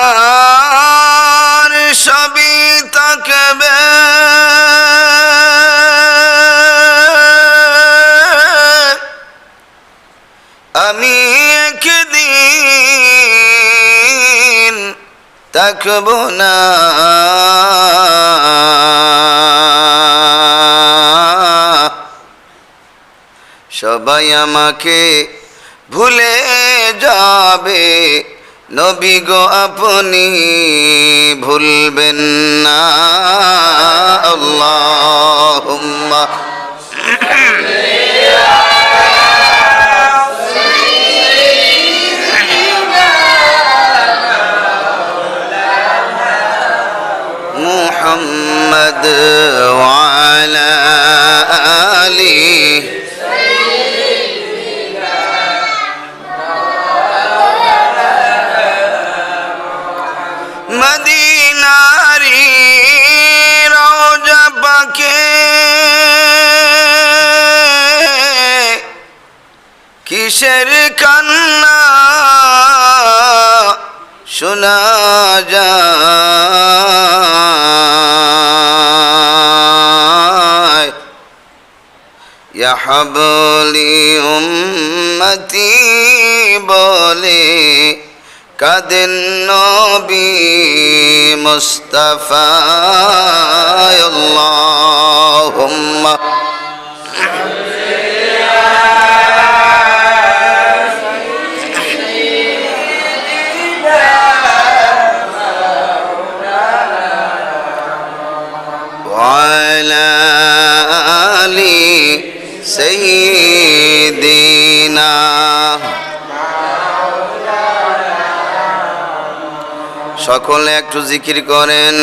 দুনিয়ার সবই থাকবে, আমি একদিন থাকব না। সবাই আমাকে ভুলে যাবে, নবী গো আপনি ভুলবেন না। আল্লাহুম্মা মুহাম্মদ ওয়া আলা আলিহি মদিনারি রওজা পাকে কিসের কান্না শোনা যায়। ইয়া হাবলি উম্মতি বলে কাঁদেন নবী মুস্তাফা। আল্লাহুম্মা ওয়া আলা আলি সাইয়্যিদিনা। সকলে একটু জিকির করেন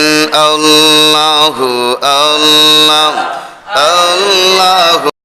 আল্লাহু আল্লাহ আল্লাহু